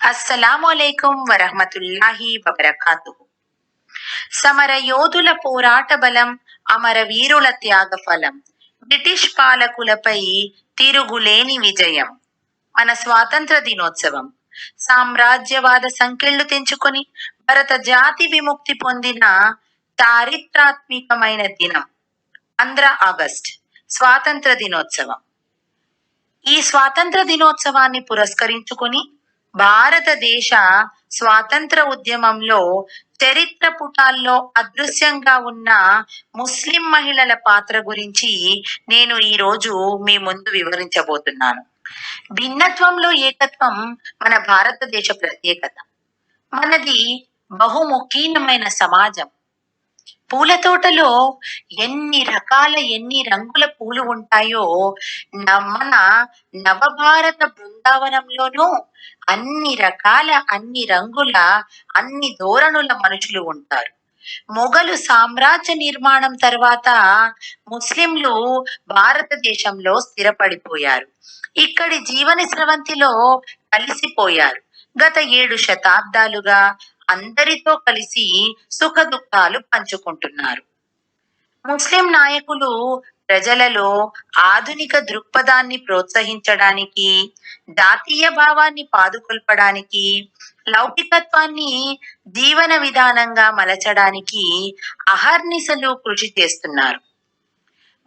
అస్సలాముఅలైకుం వరహ్మతుల్లాహి వబరకాతుహు. సమర యోధుల పోరాట బలం, అమర వీరుల త్యాగ ఫలం, బ్రిటిష్ పాలకులపై తిరుగులేని విజయం. మన స్వాతంత్ర దినోత్సవం సామ్రాజ్యవాద సంకెళ్లు తెంచుకొని భరత జాతి విముక్తి పొందిన చారిత్రాత్మకమైన దినం 15 ఆగస్ట్ స్వాతంత్ర దినోత్సవం. ఈ స్వాతంత్ర దినోత్సవాన్ని పురస్కరించుకొని భారతదేశ స్వాతంత్ర ఉద్యమంలో చరిత్ర పుటాల్లో అదృశ్యంగా ఉన్న ముస్లిం మహిళల పాత్ర గురించి నేను ఈరోజు మీ ముందు వివరించబోతున్నాను. భిన్నత్వంలో ఏకత్వం మన భారతదేశ ప్రత్యేకత. మనది బహుముఖీనమైన సమాజం. పూల తోటలో ఎన్ని రంగుల పూలు ఉంటాయో మన నవభారత బృందావనంలోనూ అన్ని రకాల, అన్ని రంగుల, అన్ని ధోరణుల మనుషులు ఉంటారు. మొఘలు సామ్రాజ్య నిర్మాణం తర్వాత ముస్లింలు భారతదేశంలో స్థిరపడిపోయారు. ఇక్కడి జీవన స్రవంతిలో కలిసిపోయారు. గత 7 శతాబ్దాలుగా అందరితో కలిసి సుఖ దుఃఖాలు పంచుకుంటున్నారు. ముస్లిం నాయకులు ప్రజలలో ఆధునిక దృక్పథాన్ని ప్రోత్సహించడానికి, జాతీయ భావాన్ని పాదుకొల్పడానికి, లౌకికత్వాన్ని జీవన విధానంగా మలచడానికి అహర్నిశలు కృషి చేస్తున్నారు.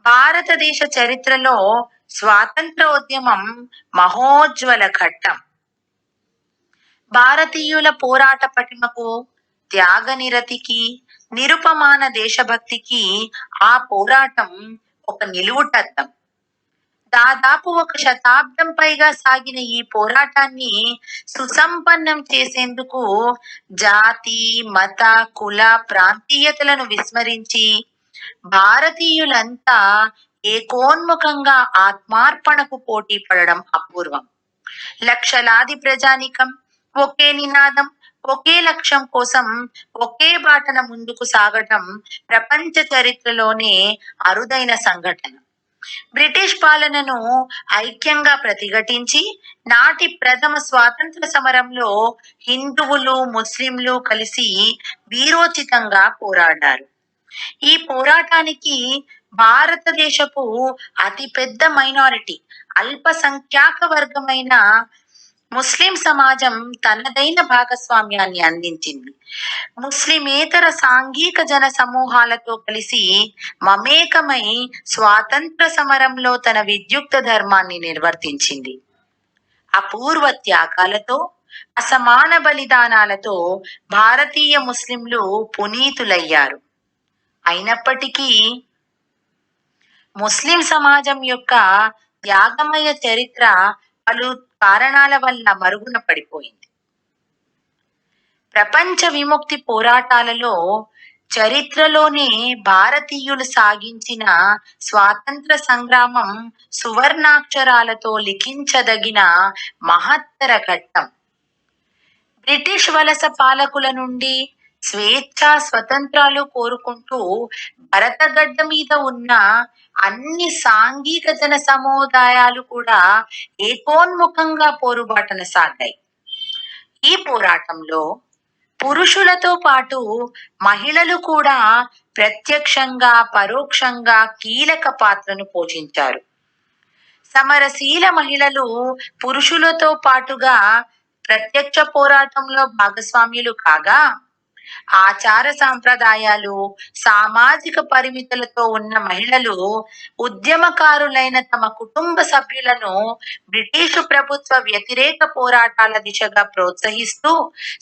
భారతదేశ చరిత్రలో స్వాతంత్రోద్యమం మహోజ్వల ఘట్టం. భారతీయుల పోరాట పటిమకు, త్యాగనిరతికి, నిరుపమాన దేశభక్తికి ఆ పోరాటం ఒక నిలువుటద్దం. దాదాపు 1 శతాబ్దం పైగా సాగిన ఈ పోరాటాన్ని సుసంపన్నం చేసేందుకు జాతి, మత, కుల, ప్రాంతీయతలను విస్మరించి భారతీయులంతా ఏకోన్ముఖంగా ఆత్మార్పణకు పోటీ పడడం అపూర్వం. లక్షలాది ప్రజానీకం ఒకే నినాదం, ఒకే లక్ష్యం కోసం ఒకే బాటన ముందుకు సాగటం ప్రపంచ చరిత్రలోనే అరుదైన సంఘటన. బ్రిటిష్ పాలనను ఐక్యంగా ప్రతిఘటించి నాటి ప్రథమ స్వాతంత్ర సమరంలో హిందువులు, ముస్లింలు కలిసి వీరోచితంగా పోరాడారు. ఈ పోరాటానికి భారతదేశపు అతిపెద్ద మైనారిటీ, అల్పసంఖ్యాక వర్గమైన ముస్లిం సమాజం తనదైన భాగస్వామ్యాన్ని అందించింది. ముస్లిమేతర సాంఘిక జన సమూహాలతో కలిసి మమేకమై స్వాతంత్ర సమరంలో తన విద్యుక్త ధర్మాన్ని నిర్వర్తించింది. అపూర్వ త్యాగాలతో, అసమాన బలిదానాలతో భారతీయ ముస్లింలు పునీతులయ్యారు. అయినప్పటికీ ముస్లిం సమాజం యొక్క త్యాగమయ చరిత్ర పలు కారణాల వల్ల మరుగున పడిపోయింది. ప్రపంచ విముక్తి పోరాటాలలో చరిత్రలోనే భారతీయులు సాగించిన స్వాతంత్ర సంగ్రామం సువర్ణాక్షరాలతో లిఖించదగిన మహత్తర ఘట్టం. బ్రిటిష్ వలస పాలకుల నుండి స్వేచ్ఛ, స్వతంత్రాలు కోరుకుంటూ భరతగడ్డ మీద ఉన్న అన్ని సాంఘిక జన సముదాయాలు కూడా ఏకోన్ముఖంగా పోరుబాటన సాగాయి. ఈ పోరాటంలో పురుషులతో పాటు మహిళలు కూడా ప్రత్యక్షంగా, పరోక్షంగా కీలక పాత్రను పోషించారు. సమరశీల మహిళలు పురుషులతో పాటుగా ప్రత్యక్ష పోరాటంలో భాగస్వామ్యులు కాగా, ఆచార సాంప్రదాయాలు, సామాజిక పరిమితులతో ఉన్న మహిళలు ఉద్యమకారులైన తమ కుటుంబ సభ్యులను బ్రిటిషు ప్రభుత్వ వ్యతిరేక పోరాటాల దిశగా ప్రోత్సహిస్తూ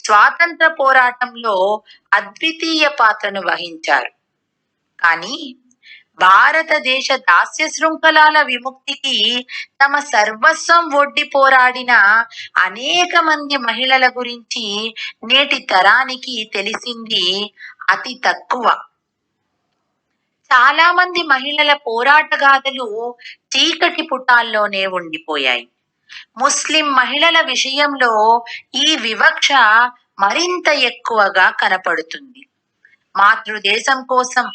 స్వాతంత్ర పోరాటంలో అద్వితీయ పాత్రను వహించారు. కానీ భారతదేశ దాస్య శృంఖలాల విముక్తికి తమ సర్వస్వం ఒడ్డి పోరాడిన అనేక మంది మహిళల గురించి నేటి తరానికి తెలిసింది అతి తక్కువ. చాలా మంది మహిళల పోరాట గాథలు చీకటి పుటాల్లోనే ఉండిపోయాయి. ముస్లిం మహిళల విషయంలో ఈ వివక్ష మరింత ఎక్కువగా కనపడుతుంది. మాతృదేశం కోసం,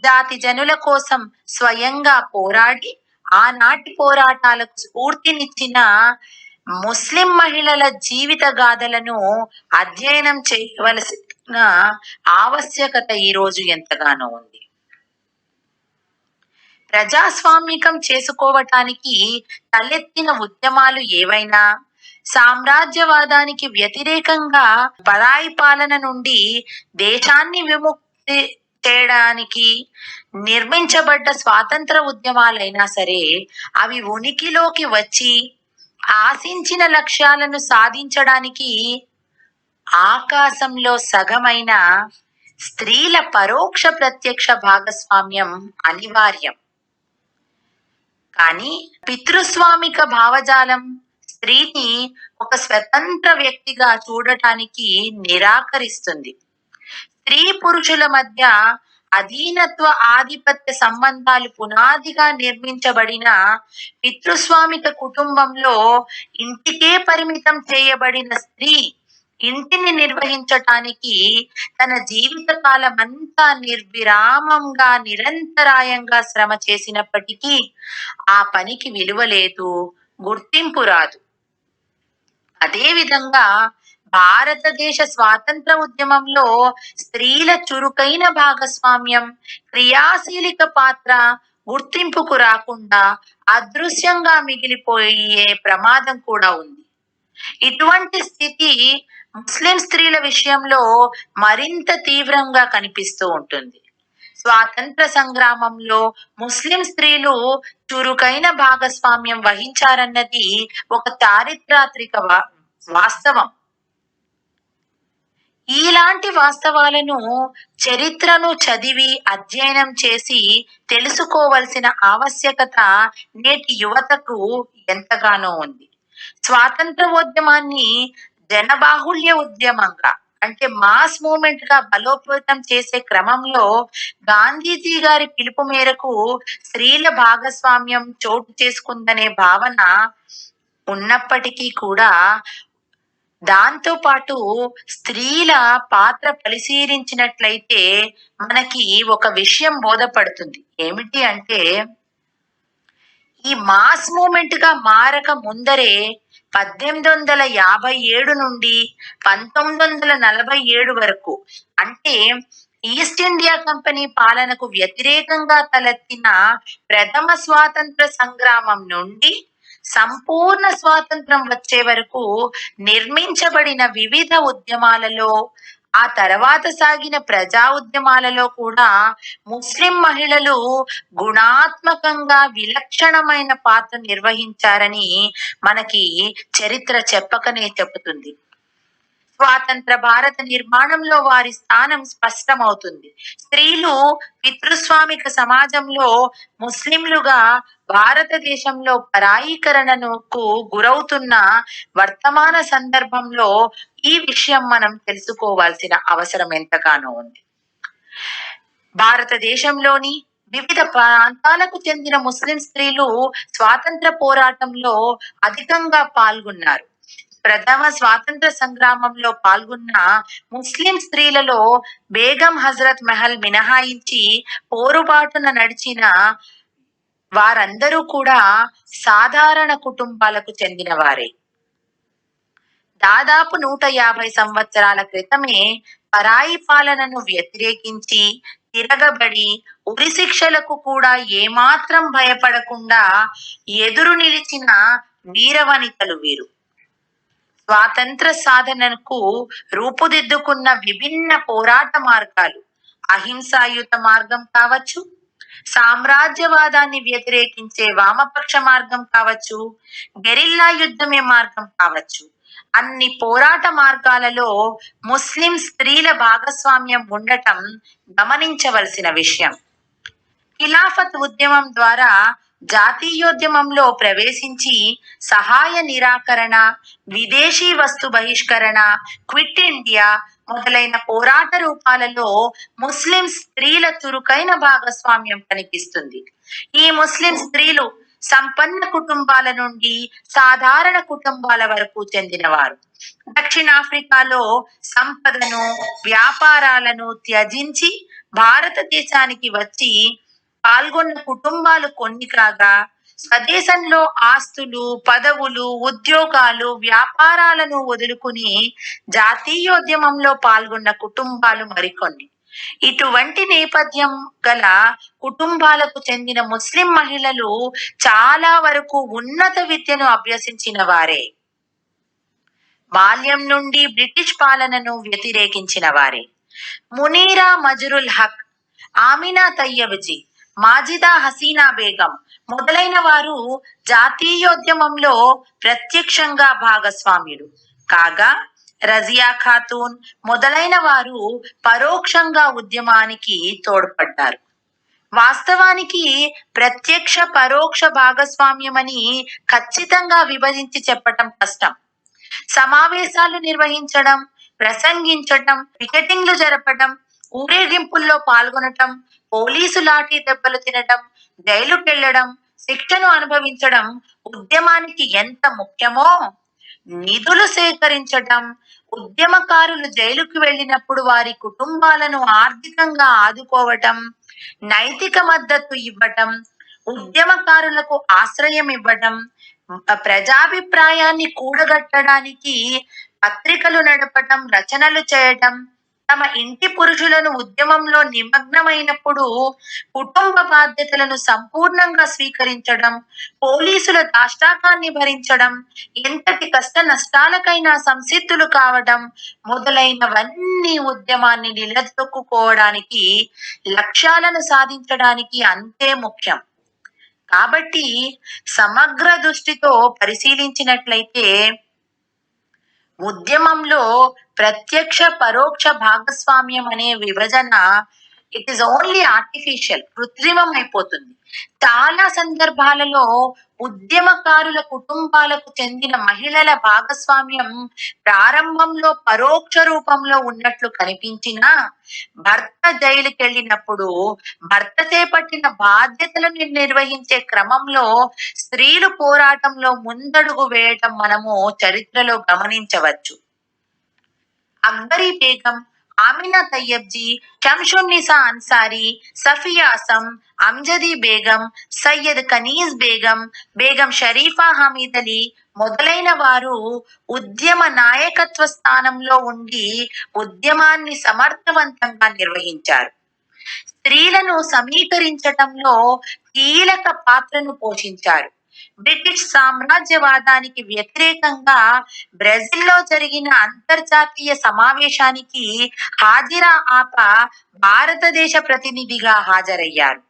జాతి జనుల కోసం స్వయంగా పోరాడి ఆనాటి పోరాటాలకు స్ఫూర్తినిచ్చిన ముస్లిం మహిళల జీవిత గాథలను అధ్యయనం చేయవలసిన ఆవశ్యకత ఈరోజు ఎంతగానో ఉంది. ప్రజాస్వామికం చేసుకోవటానికి తలెత్తిన ఉద్యమాలు ఏవైనా, సామ్రాజ్యవాదానికి వ్యతిరేకంగా పరాయి పాలన నుండి దేశాన్ని విముక్తి చేయడానికి నిర్మించబడ్డ స్వాతంత్ర ఉద్యమాలైనా సరే, అవి ఉనికిలోకి వచ్చి ఆశించిన లక్ష్యాలను సాధించడానికి ఆకాశంలో సగమైన స్త్రీల పరోక్ష ప్రత్యక్ష భాగస్వామ్యం అనివార్యం. కానీ పితృస్వామిక భావజాలం స్త్రీని ఒక స్వతంత్ర వ్యక్తిగా చూడటానికి నిరాకరిస్తుంది. స్త్రీ పురుషుల మధ్య అధీనత్వ ఆధిపత్య సంబంధాలు పునాదిగా నిర్మించబడిన పితృస్వామిక కుటుంబంలో ఇంటికే పరిమితం చేయబడిన స్త్రీ ఇంటిని నిర్వహించటానికి తన జీవిత కాలమంతా నిర్విరామంగా నిరంతరాయంగా శ్రమ చేసినప్పటికీ ఆ పనికి విలువ లేదు, గుర్తింపు రాదు. అదేవిధంగా భారతదేశ స్వాతంత్ర ఉద్యమంలో స్త్రీల చురుకైన భాగస్వామ్యం, క్రియాశీలిక పాత్ర గుర్తింపుకు రాకుండా అదృశ్యంగా మిగిలిపోయే ప్రమాదం కూడా ఉంది. ఇటువంటి స్థితి ముస్లిం స్త్రీల విషయంలో మరింత తీవ్రంగా కనిపిస్తూ ఉంటుంది. స్వాతంత్ర సంగ్రామంలో ముస్లిం స్త్రీలు చురుకైన భాగస్వామ్యం వహించారన్నది ఒక చారిత్రాత్మక వాస్తవం. ఇలాంటి వాస్తవాలను, చరిత్రను చదివి అధ్యయనం చేసి తెలుసుకోవలసిన ఆవశ్యకత నేటి యువతకు ఎంతగానో ఉంది. స్వాతంత్రోద్యమాన్ని జనబాహుళ్య ఉద్యమంగా, అంటే మాస్ మూమెంట్ గా బలోపేతం చేసే క్రమంలో గాంధీజీ గారి పిలుపు మేరకు స్త్రీల భాగస్వామ్యం చోటు చేసుకుందనే భావన ఉన్నప్పటికీ కూడా దాంతో పాటు స్త్రీల పాత్ర పరిశీలించినట్లయితే మనకి ఒక విషయం బోధపడుతుంది. ఏమిటి అంటే, ఈ మాస్ మూమెంట్ గా మారక ముందరే 1857 నుండి 1947 వరకు, అంటే ఈస్ట్ ఇండియా కంపెనీ పాలనకు వ్యతిరేకంగా తలెత్తిన ప్రథమ స్వాతంత్ర సంగ్రామం నుండి సంపూర్ణ స్వాతంత్రం వచ్చే వరకు నిర్మించబడిన వివిధ ఉద్యమాలలో, ఆ తర్వాత సాగిన ప్రజా ఉద్యమాలలో కూడా ముస్లిం మహిళలు గుణాత్మకంగా విలక్షణమైన పాత్ర నిర్వహించారని మనకి చరిత్ర చెప్పకనే చెబుతుంది. స్వాతంత్ర భారత నిర్మాణంలో వారి స్థానం స్పష్టమవుతుంది. స్త్రీలు పితృస్వామిక సమాజంలో ముస్లింలుగా భారతదేశంలో పరాయీకరణకు గురవుతున్న వర్తమాన సందర్భంలో ఈ విషయం మనం తెలుసుకోవాల్సిన అవసరం ఎంతగానో ఉంది. భారతదేశంలోని వివిధ ప్రాంతాలకు చెందిన ముస్లిం స్త్రీలు స్వాతంత్ర పోరాటంలో అధికంగా పాల్గొన్నారు. ప్రథమ స్వాతంత్ర సంగ్రామంలో పాల్గొన్న ముస్లిం స్త్రీలలో బేగం హజరత్ మహల్ మినహాయించి పోరుబాటున నడిచిన వారందరూ కూడా సాధారణ కుటుంబాలకు చెందిన వారే. దాదాపు 150 సంవత్సరాల క్రితమే పరాయి పాలనను వ్యతిరేకించి తిరగబడి ఉరి శిక్షలకు కూడా ఏమాత్రం భయపడకుండా ఎదురు నిలిచిన వీరవనితలు వీరు. స్వాతంత్ర సాధనకు రూపుదిద్దుకున్న విభిన్న పోరాట మార్గాలు, అహింసాయుత మార్గం కావచ్చు, సామ్రాజ్యవాదాన్ని వ్యతిరేకించే వామపక్ష మార్గం కావచ్చు, గెరిల్లా యుద్ధమే మార్గం కావచ్చు, అన్ని పోరాట మార్గాలలో ముస్లిం స్త్రీల భాగస్వామ్యం ఉండటం గమనించవలసిన విషయం. ఖిలాఫత్ ఉద్యమం ద్వారా జాతీయోద్యమంలో ప్రవేశించి సహాయ నిరాకరణ, విదేశీ వస్తు బహిష్కరణ, క్విట్ ఇండియా మొదలైన పోరాట రూపాలలో ముస్లిం స్త్రీల చురుకైన భాగస్వామ్యం కనిపిస్తుంది. ఈ ముస్లిం స్త్రీలు సంపన్న కుటుంబాల నుండి సాధారణ కుటుంబాల వరకు చెందినవారు. దక్షిణాఫ్రికాలో సంపదను, వ్యాపారాలను త్యజించి భారతదేశానికి వచ్చి పాల్గొన్న కుటుంబాలు కొన్ని కాగా, స్వదేశంలో ఆస్తులు, పదవులు, ఉద్యోగాలు, వ్యాపారాలను వదులుకుని జాతీయోద్యమంలో పాల్గొన్న కుటుంబాలు మరికొన్ని. ఇటువంటి నేపథ్యం గల కుటుంబాలకు చెందిన ముస్లిం మహిళలు చాలా వరకు ఉన్నత విద్యను అభ్యసించిన వారే. బాల్యం నుండి బ్రిటిష్ పాలనను వ్యతిరేకించిన వారే. మునీరా మజరుల్ హక్, ఆమినా తయ్యబ్జీ, మాజిదా హసీనా బేగం మొదలైన వారు జాతీయోద్యమంలో ప్రత్యక్షంగా భాగస్వామ్యులు కాగా, రజియా ఖాతూన్ మొదలైన వారు పరోక్షంగా ఉద్యమానికి తోడ్పడ్డారు. వాస్తవానికి ప్రత్యక్ష పరోక్ష భాగస్వామ్యమని ఖచ్చితంగా విభజించి చెప్పటం కష్టం. సమావేశాలు నిర్వహించడం, ప్రసంగించటం, పికెటింగ్లు జరపటం, ఊరేగింపుల్లో పాల్గొనటం, పోలీసు లాఠీ దెబ్బలు తినటం, జైలుకెళ్లడం, శిక్షను అనుభవించడం ఉద్యమానికి ఎంత ముఖ్యమో, నిధులు సేకరించటం, ఉద్యమకారులు జైలుకు వెళ్ళినప్పుడు వారి కుటుంబాలను ఆర్థికంగా ఆదుకోవటం, నైతిక మద్దతు ఇవ్వటం, ఉద్యమకారులకు ఆశ్రయం ఇవ్వటం, ప్రజాభిప్రాయాన్ని కూడగట్టడానికి పత్రికలు నడపటం, రచనలు చేయటం, తమ ఇంటి పురుషులను ఉద్యమంలో నిమగ్నమైనప్పుడు కుటుంబ బాధ్యతలను సంపూర్ణంగా స్వీకరించడం, పోలీసుల దాష్టాకాన్ని భరించడం, ఎంతటి కష్ట నష్టాలకైనా సంసిద్ధులు కావడం మొదలైనవన్నీ ఉద్యమాన్ని నిలదొక్కుకోవడానికి, లక్ష్యాలను సాధించడానికి అంతే ముఖ్యం. కాబట్టి సమగ్ర దృష్టితో పరిశీలించినట్లయితే ఉద్యమంలో ప్రత్యక్ష పరోక్ష భాగస్వామ్యం అనే విభజన ఇట్ ఈస్ ఓన్లీ ఆర్టిఫిషియల్, కృత్రిమం అయిపోతుంది. చాలా సందర్భాలలో ఉద్యమకారుల కుటుంబాలకు చెందిన మహిళల భాగస్వామ్యం ప్రారంభంలో పరోక్ష రూపంలో ఉన్నట్లు కనిపించినా, భర్త జైలుకెళ్ళినప్పుడు భర్త చేపట్టిన బాధ్యతలను నిర్వహించే క్రమంలో స్త్రీలు పోరాటంలో ముందడుగు వేయటం మనము చరిత్రలో గమనించవచ్చు. అక్బరీ బేగం, ఆమినా తయ్యబ్జీ, షంషున్నిసా అన్సారీ, సఫియా అసం, అమ్జదీ బేగం, సయ్యద్ కనీజ్ బేగం, బేగం షరీఫా హమీద్ అలీ మొదలైన వారు ఉద్యమ నాయకత్వ స్థానంలో ఉండి ఉద్యమాన్ని సమర్థవంతంగా నిర్వహించారు. స్త్రీలను సమీకరించటంలో కీలక పాత్రను పోషించారు. బ్రిటిష్ సామ్రాజ్యవాదానికి వ్యతిరేకంగా బ్రెజిల్లో జరిగిన అంతర్జాతీయ సమావేశానికి హాజిరా ఆపా భారతదేశ ప్రతినిధిగా హాజరయ్యారు.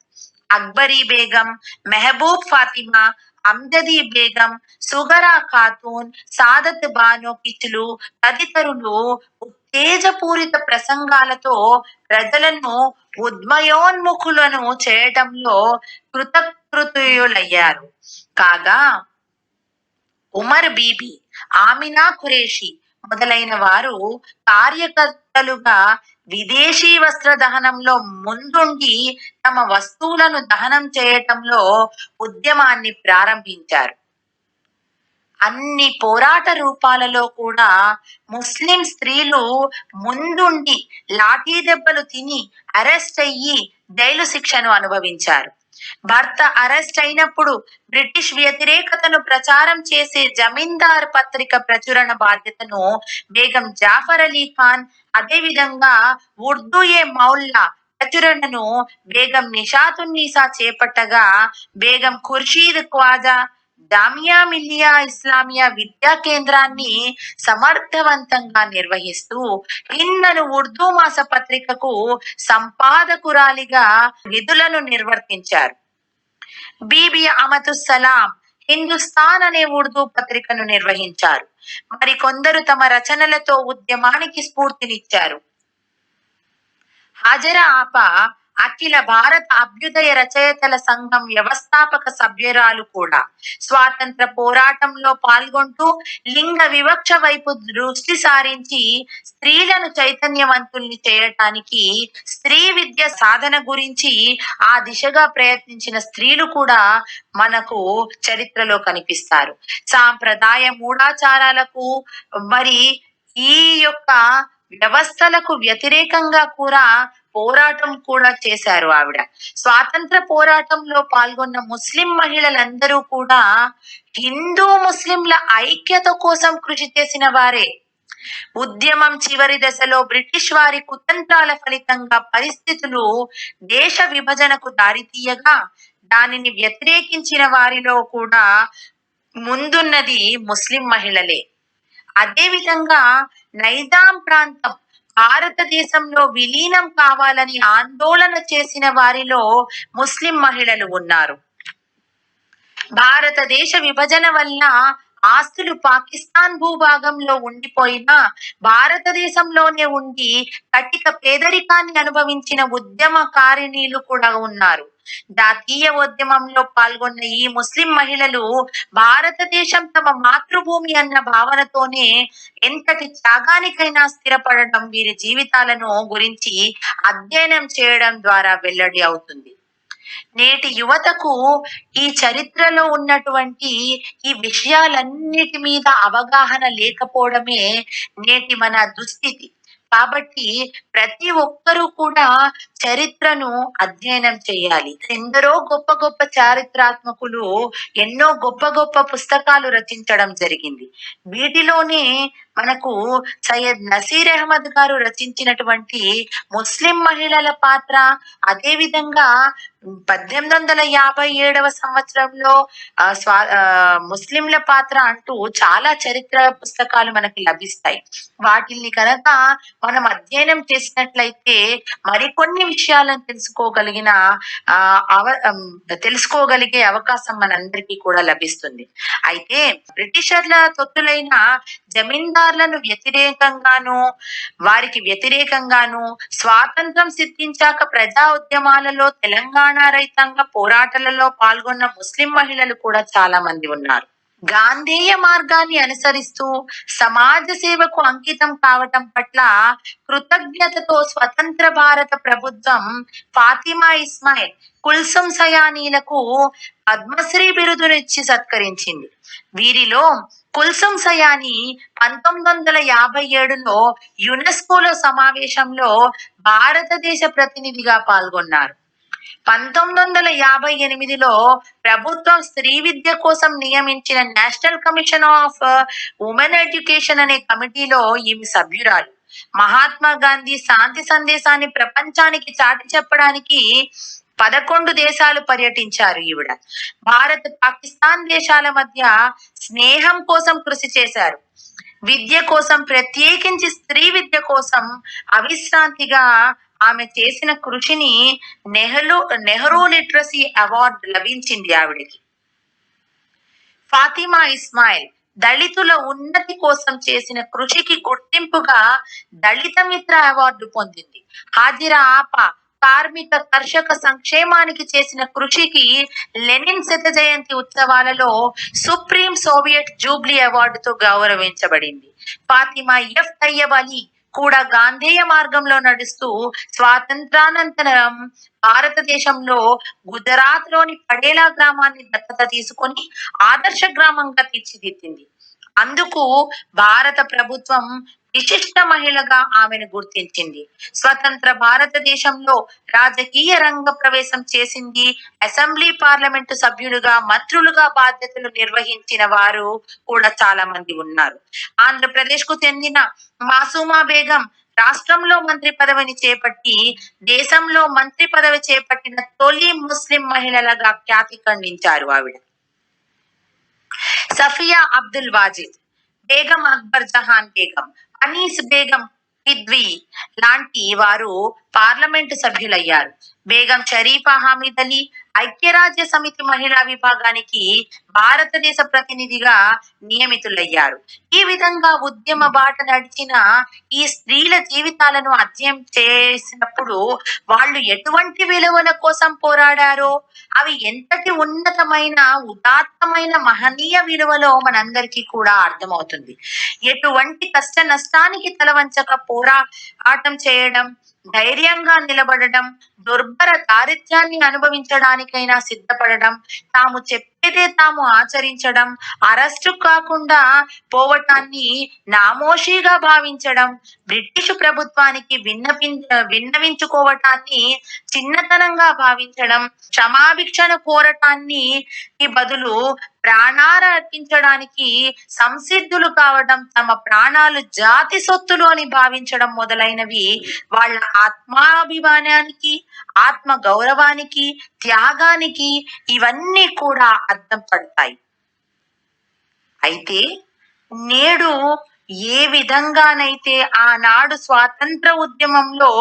అక్బరీ బేగం, మెహబూబ్ ఫాతిమా, అమ్జదీ బేగం, సుగరా ఖాతూన్, సాదత్ బానో కిచ్లు తదితరులు ఉత్తేజపూరిత ప్రసంగాలతో ప్రజలను ఉద్మయోన్ముఖులను చేయటంలో కృతకృత్యులయ్యారు. కాగా ఉమర్ బీబీ, ఆమినా ఖురేషి మొదలైన వారు కార్యకర్తలుగా విదేశీ వస్త్ర దహనంలో ముందుండి తమ వస్తువులను దహనం చేయటంలో ఉద్యమాన్ని ప్రారంభించారు. అన్ని పోరాట రూపాలలో కూడా ముస్లిం స్త్రీలు ముందుండి లాఠీ దెబ్బలు తిని అరెస్ట్ అయ్యి జైలు శిక్షను అనుభవించారు. భర్త అరెస్ట్ అయినప్పుడు బ్రిటిష్ వ్యతిరేకతను ప్రచారం చేసే జమీందార్ పత్రిక ప్రచురణ బాధ్యతను బేగం జాఫర్ అలీ ఖాన్, అదేవిధంగా ఉర్దూ ఏ మౌల్లా ప్రచురణను బేగం నిషాతున్నీసా చేపట్టగా, బేగం ఖుర్షీద్ ఖ్వాజా జామియా మిల్లియా ఇస్లామియా విద్యా కేంద్రాన్ని సమర్థవంతంగా నిర్వహిస్తూ హిందను ఉర్దూ మాస పత్రికకు సంపాదకురాలిగా విధులను నిర్వర్తించారు. బీబీ అమతుస్సలాం హిందుస్థాన్ అనే ఉర్దూ పత్రికను నిర్వహించారు. మరికొందరు తమ రచనలతో ఉద్యమానికి స్ఫూర్తినిచ్చారు. హాజరా ఆపా అఖిల భారత అభ్యుదయ రచయితల సంఘం వ్యవస్థాపక సభ్యురాలు కూడా. స్వాతంత్ర పోరాటంలో పాల్గొంటూ లింగ వివక్ష వైపు దృష్టి సారించి స్త్రీలను చైతన్యవంతుల్ని చేయటానికి, స్త్రీ విద్య సాధన గురించి ఆ దిశగా ప్రయత్నించిన స్త్రీలు కూడా మనకు చరిత్రలో కనిపిస్తారు. సాంప్రదాయ మూఢాచారాలకు మరి ఈ యొక్క వ్యవస్థలకు వ్యతిరేకంగా కూడా పోరాటం కూడా చేశారు ఆవిడ. స్వాతంత్ర పోరాటంలో పాల్గొన్న ముస్లిం మహిళలందరూ కూడా హిందూ ముస్లింల ఐక్యత కోసం కృషి చేసిన వారే. ఉద్యమం చివరి దశలో బ్రిటిష్ వారి కుతంత్రాల ఫలితంగా పరిస్థితులు దేశ విభజనకు దారితీయగా దానిని వ్యతిరేకించిన వారిలో కూడా ముందున్నది ముస్లిం మహిళలే. అదేవిధంగా నైజాం ప్రాంతం భారతదేశంలో విలీనం కావాలని ఆందోళన చేసిన వారిలో ముస్లిం మహిళలు ఉన్నారు. భారతదేశ విభజన వల్ల ఆస్తులు పాకిస్తాన్ భూభాగంలో ఉండిపోయినా భారతదేశంలోనే ఉండి కటిక పేదరికాన్ని అనుభవించిన ఉద్యమకారిణీలు కూడా ఉన్నారు. జాతీయ ఉద్యమంలో పాల్గొన్న ఈ ముస్లిం మహిళలు భారతదేశం తమ మాతృభూమి అన్న భావనతోనే ఎంతటి త్యాగానికైనా స్థిరపడటం వీరి జీవితాలను గురించి అధ్యయనం చేయడం ద్వారా వెల్లడి అవుతుంది. నేటి యువతకు ఈ చరిత్రలో ఉన్నటువంటి ఈ విషయాలన్నిటి మీద అవగాహన లేకపోవడమే నేటి మన దుస్థితి. కాబట్టి ప్రతి ఒక్కరూ కూడా చరిత్రను అధ్యయనం చేయాలి. ఎందరో గొప్ప గొప్ప చారిత్రాత్మకులు ఎన్నో గొప్ప గొప్ప పుస్తకాలు రచించడం జరిగింది. వీటిలోనే మనకు సయ్యద్ నసీర్ అహ్మద్ గారు రచించినటువంటి ముస్లిం మహిళల పాత్ర, అదే విధంగా 1857 సంవత్సరంలో ముస్లింల పాత్ర అంటూ చాలా చరిత్ర పుస్తకాలు మనకి లభిస్తాయి. వాటిని కనుక మనం అధ్యయనం చేసినట్లయితే మరికొన్ని విషయాలను తెలుసుకోగలిగే అవకాశం మనందరికీ కూడా లభిస్తుంది. అయితే బ్రిటిషర్ల తొత్తులైన జమీందార్లను వారికి వ్యతిరేకంగాను స్వాతంత్రం సిద్ధించాక ప్రజా ఉద్యమాలలో తెలంగాణ రైతాంగ పోరాటాలలో పాల్గొన్న ముస్లిం మహిళలు కూడా చాలా మంది ఉన్నారు. గాంధేయ మార్గాన్ని అనుసరిస్తూ సమాజ సేవకు అంకితం కావటం పట్ల కృతజ్ఞతతో స్వతంత్ర భారత ప్రభుత్వం ఫాతిమా ఇస్మాయిల్, కుల్సుం సయానీలకు పద్మశ్రీ బిరుదునిచ్చి సత్కరించింది. వీరిలో కుల్సుం సయానీ 1957లో యునెస్కోలో సమావేశంలో భారతదేశ ప్రతినిధిగా పాల్గొన్నారు. 1958లో ప్రభుత్వం స్త్రీ విద్య కోసం నియమించిన national commission of women education అనే కమిటీలో ఈమె సభ్యురాలు. మహాత్మా గాంధీ శాంతి సందేశాన్ని ప్రపంచానికి చాటి చెప్పడానికి 11 దేశాలు పర్యటించారు ఈవిడ. భారత్ పాకిస్తాన్ దేశాల మధ్య స్నేహం కోసం కృషి చేశారు. విద్య కోసం, ప్రత్యేకించి స్త్రీ విద్య కోసం అవిశ్రాంతిగా ఆమె చేసిన కృషిని నెహ్రూ లిటరసీ అవార్డు లభించింది ఆవిడకి. ఫాతిమా ఇస్మాయిల్ దళితుల ఉన్నతి కోసం చేసిన కృషికి గుర్తింపుగా దళిత మిత్ర అవార్డు పొందింది. హాజిరా ఆపా కార్మిక కర్షక సంక్షేమానికి చేసిన కృషికి లెనిన్ శత జయంతి ఉత్సవాలలో సుప్రీం సోవియట్ జూబ్లీ అవార్డుతో గౌరవించబడింది. ఫాతిమా ఎఫ్ తయ్యబ్ అలీ కూడా గాంధేయ మార్గంలో నడుస్తూ స్వాతంత్రానంతరం భారతదేశంలో గుజరాత్ లోని పడేలా గ్రామాన్ని దత్తత తీసుకొని ఆదర్శ గ్రామంగా తీర్చిదిద్దింది. అందుకు భారత ప్రభుత్వం విశిష్ట మహిళగా ఆమెను గుర్తించింది. స్వతంత్ర భారతదేశంలో రాజకీయ రంగ ప్రవేశం చేసింది. అసెంబ్లీ, పార్లమెంటు సభ్యులుగా, మంత్రులుగా బాధ్యతలు నిర్వహించిన వారు కూడా చాలా మంది ఉన్నారు. ఆంధ్రప్రదేశ్ కు చెందిన మాసూమా బేగం రాష్ట్రంలో మంత్రి పదవిని చేపట్టి దేశంలో మంత్రి పదవి చేపట్టిన తొలి ముస్లిం మహిళలుగా ఖ్యాతి ఖండించారు ఆవిడ. సఫియా అబ్దుల్ వాజిద్ బేగం, అక్బర్ జహాన్ బేగం, అనీస్ బేగం కిద్వి లాంటి వారు పార్లమెంటు సభ్యులయ్యారు. బేగం షరీఫా హమీద్ అలీ ఐక్యరాజ్య సమితి మహిళా విభాగానికి భారతదేశ ప్రతినిధిగా నియమితులయ్యారు. ఈ విధంగా ఉద్యమ బాట నడిచిన ఈ స్త్రీల జీవితాలను అధ్యయనం చేసినప్పుడు వాళ్ళు ఎటువంటి విలువల కోసం పోరాడారో, అవి ఎంతటి ఉన్నతమైన ఉదాత్తమైన మహనీయ విలువలో మనందరికీ కూడా అర్థమవుతుంది. ఎటువంటి కష్ట నష్టానికి తలవంచక పోరాటం చేయడం, ధైర్యంగా నిలబడడం, దుర్భర దారిద్ర్యాన్ని అనుభవించడానికైనా సిద్ధపడడం, తాము చెప్పేదే తాము ఆచరించడం, అరెస్టు కాకుండా పోవటాన్ని నామోషీగా భావించడం, బ్రిటిష్ ప్రభుత్వానికి విన్నవించుకోవటాన్ని చిన్నతనంగా భావించడం, క్షమాభిక్షను కోరటాన్ని బదులు ప్రాణాలు అర్పించడానికి సంసిద్ధులు కావడం, తమ ప్రాణాలు జాతి సొత్తులు అని భావించడం మొదలైనవి వాళ్ళ ఆత్మాభిమానానికి, ఆత్మ గౌరవానికి, త్యాగానికి ఇవన్నీ కూడా అద్దం పడతాయి. అయితే నేడు ఏ విధంగానైతే ఆనాడు స్వాతంత్ర ఉద్యమంలో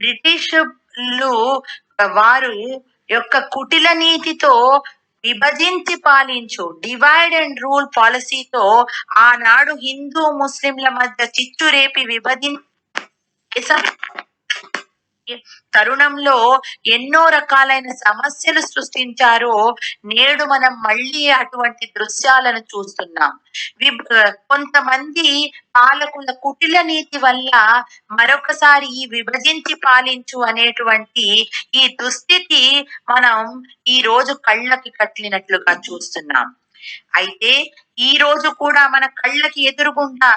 బ్రిటిషులు వారు యొక్క కుటిల నీతితో విభజించి పాలించు డివైడ్ అండ్ రూల్ పాలసీతో ఆనాడు హిందూ ముస్లింల మధ్య చిచ్చు రేపి తరుణంలో ఎన్నో రకాలైన సమస్యలు సృష్టించారో, నేడు మనం మళ్ళీ అటువంటి దృశ్యాలను చూస్తున్నాం. కొంతమంది పాలకుల కుటిల నీతి వల్ల మరొకసారి ఈ విభజించి పాలించు అనేటువంటి ఈ దుస్థితి మనం ఈ రోజు కళ్ళకి కట్టినట్లుగా చూస్తున్నాం. అయితే ఈ రోజు కూడా మన కళ్ళకి ఎదురుగుండా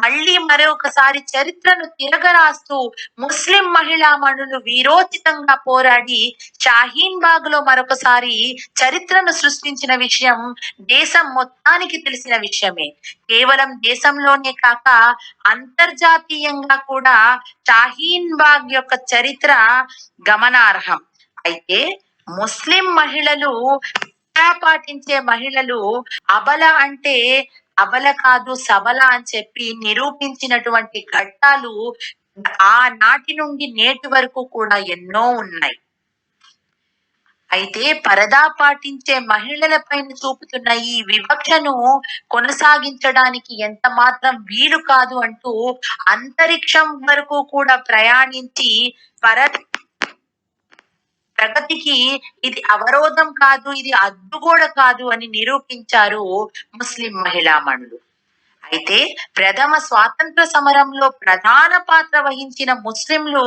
మళ్ళీ మరొకసారి చరిత్రను తిరగరాస్తూ ముస్లిం మహిళా మణులు వీరోచితంగా పోరాడి షాహీన్ బాగ్ లో మరొకసారి చరిత్రను సృష్టించిన విషయం దేశం మొత్తానికి తెలిసిన విషయమే. కేవలం దేశంలోనే కాక అంతర్జాతీయంగా కూడా షాహీన్ బాగ్ యొక్క చరిత్ర గమనార్హం. అయితే ముస్లిం మహిళలు పాటించే మహిళలు అబల అంటే అబల కాదు సబల అని చెప్పి నిరూపించినటువంటి ఘట్టాలు ఆనాటి నుండి నేటి వరకు కూడా ఎన్నో ఉన్నాయి. అయితే పరదా పాటించే మహిళల పైన చూపుతున్న ఈ వివక్షను కొనసాగించడానికి ఎంత మాత్రం వీలు కాదు అంటూ అంతరిక్షం వరకు కూడా ప్రయాణించి ప్రగతికి ఇది అవరోధం కాదు, ఇది అడ్డుగోడ కాదు అని నిరూపించారు ముస్లిం మహిళామణులు. అయితే ప్రథమ స్వాతంత్ర సమరంలో ప్రధాన పాత్ర వహించిన ముస్లింలు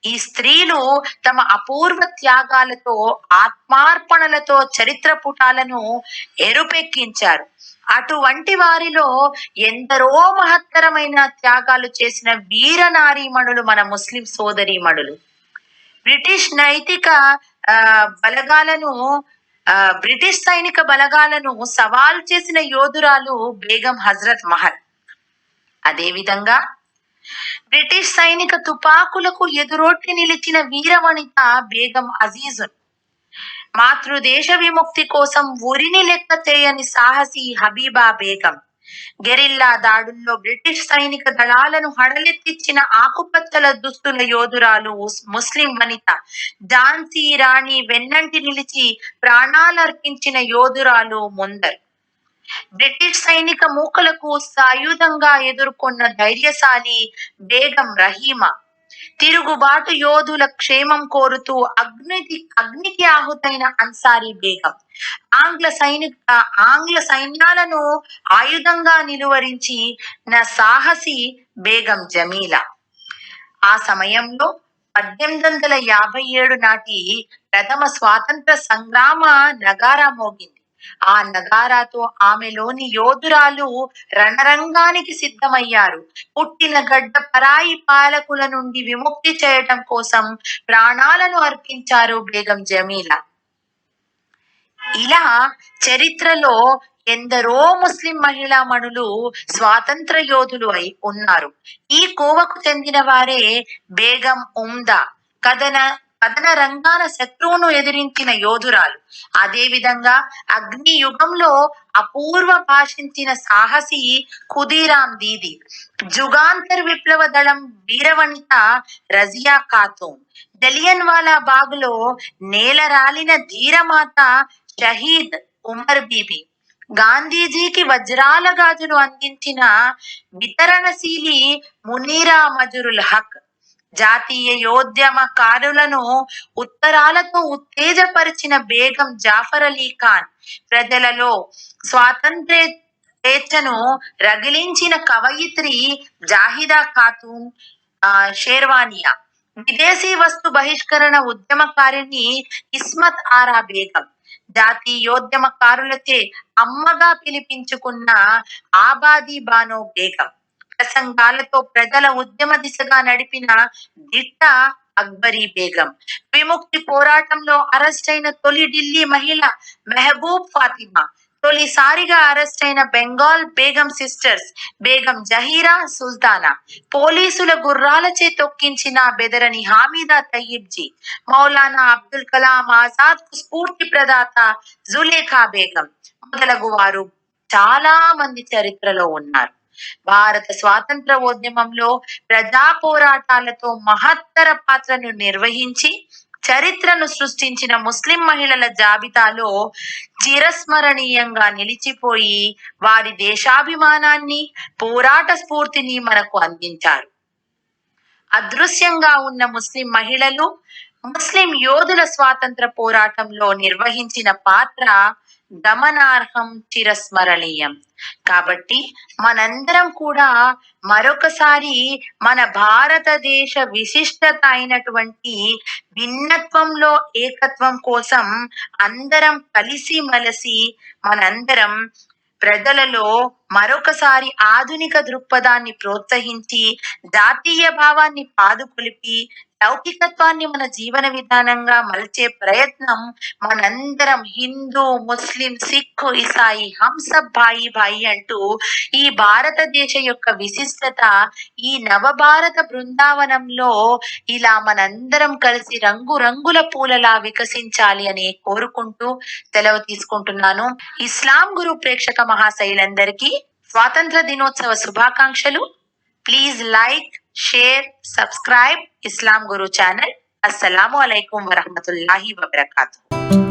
ఈ స్త్రీలు తమ అపూర్వ త్యాగాలతో, ఆత్మార్పణలతో చరిత్ర పుటాలను ఎరుపెక్కించారు. అటువంటి వారిలో ఎందరో మహత్తరమైన త్యాగాలు చేసిన వీర నారీమణులు మన ముస్లిం సోదరీమణులు. బ్రిటిష్ సైనిక బలగాలను సవాల్ చేసిన యోధురాలు బేగం హజరత్ మహల్. అదేవిధంగా బ్రిటిష్ సైనిక తుపాకులకు ఎదురొట్టి నిలిచిన వీరవనిత బేగం అజీజున్. మాతృదేశ విముక్తి కోసం ఉరిని లెక్క చేయని సాహసి హబీబా బేగం. గెరిల్లా దాడుల్లో బ్రిటిష్ సైనిక దళాలను హడలెత్తించిన ఆకుపచ్చల దుస్తుల యోధురాలు ముస్లిం వనిత ఝాన్సీ రాణి వెన్నంటి నిలిచి ప్రాణాలర్పించిన యోధురాలు ముందర్. బ్రిటిష్ సైనిక మూకలకు సాయుధంగా ఎదుర్కొన్న ధైర్యశాలి బేగం రహీమా. తిరుగుబాటు యోధుల క్షేమం కోరుతూ అగ్నికి ఆహుతైన అన్సారీ బేగం. ఆంగ్ల సైన్యాలను ఆయుధంగా నిలువరించి సాహసి బేగం జమీలా. ఆ సమయంలో 1857 నాటి ప్రథమ స్వాతంత్ర సంగ్రామ నగారా మోగింది. ఆ నగారాతో ఆమెలోని యోధురాలు రణరంగానికి సిద్ధమయ్యారు. పుట్టిన గడ్డ పరాయి పాలకుల నుండి విముక్తి చేయటం కోసం ప్రాణాలను అర్పించారు బేగం జమీలా. ఇలా చరిత్రలో ఎందరో ముస్లిం మహిళా మణులు స్వాతంత్ర యోధులు ఉన్నారు. ఈ కోవకు చెందిన వారే బేగం ఉమ్దా, కథన రంగాన శత్రువును ఎదిరించిన యోధురాలు. అదే విధంగా అగ్ని యుగంలో అపూర్వ భాషించిన సాహసి ఖుదీరాం దీది. జుగాంతర్ విప్లవ దళం వీరవనిత రజియా ఖాతూన్. జలియన్ వాలా బాగులో నేలరాలిన ధీరమాత షహీద్ ఉమర్ బీబీ. గాంధీజీకి వజ్రాల గాజులు అందించిన వితరణశీలి మునీరా మజురుల్ హక్. జాతీయ యోద్యమకారులను ఉత్తరాలతో ఉత్తేజపరిచిన బేగం జాఫర్ అలీ ఖాన్. ప్రజలలో స్వేచ్ఛను రగిలించిన కవయిత్రి జాహిదా ఖాతూన్ షేర్వానియా. విదేశీ వస్తు బహిష్కరణ ఉద్యమకారిణి ఇస్మత్ ఆరా బేగం. జాతీయోద్యమకారులచే అమ్మగా పిలిపించుకున్న ఆబాదీ బానో బేగం. ప్రసంగాలతో ప్రజల ఉద్యమ దిశగా నడిపిన దిట్ట అక్బరీ బేగం. విముక్తి పోరాటంలో అరెస్ట్ అయిన తొలి ఢిల్లీ మహిళ మెహబూబ్ ఫాతిమా. తొలిసారిగా అరెస్ట్ అయిన బెంగాల్ బేగం సిస్టర్స్ బేగం జహీరా సుల్తానా. పోలీసుల గుర్రాలచే తొక్కించిన బెదరని హామీదా తయ్యిబ్జీ. మౌలానా అబ్దుల్ కలాం ఆజాద్ కు స్ఫూర్తి ప్రదాత జులేఖా బేగం మొదలగు వారు చాలా మంది చరిత్రలో ఉన్నారు. భారత స్వాతంత్ర్యోద్యమంలో ప్రజా పోరాటాలతో మహత్తర పాత్రను నిర్వహించి చరిత్రను సృష్టించిన ముస్లిం మహిళల జాబితాలో చిరస్మరణీయంగా నిలిచిపోయి వారి దేశాభిమానాన్ని, పోరాట స్ఫూర్తిని మనకు అందించారు. అదృశ్యంగా ఉన్న ముస్లిం మహిళలు, ముస్లిం యోధుల స్వాతంత్ర పోరాటంలో నిర్వహించిన పాత్ర గమనార్హం, చిరస్మరణీయం. కాబట్టి మనందరం కూడా మరొకసారి మన భారతదేశ విశిష్టత అయినటువంటి భిన్నత్వంలో ఏకత్వం కోసం అందరం కలిసి మలసి మనందరం ప్రజలలో మరొకసారి ఆధునిక దృక్పథాన్ని ప్రోత్సహించి జాతీయ భావాన్ని పాదుకొలిపి లౌకికత్వాన్ని మన జీవన విధానంగా మలిచే ప్రయత్నం మనందరం హిందూ, ముస్లిం, సిక్కు, ఇసాయి హంసబ్ భాయి భాయి అంటూ ఈ భారతదేశ యొక్క విశిష్టత ఈ నవభారత బృందావనంలో ఇలా మనందరం కలిసి రంగురంగుల పూలలా వికసించాలి అని కోరుకుంటూ సెలవు తీసుకుంటున్నాను. ఇస్లాం గురు ప్రేక్షక మహాశైలందరికీ స్వాతంత్ర దినోత్సవ శుభాకాంక్షలు. Please like, share, subscribe Islam Guru channel. అస్సలాము అలైకుం వరహమతుల్లాహి వబరకాతుహు.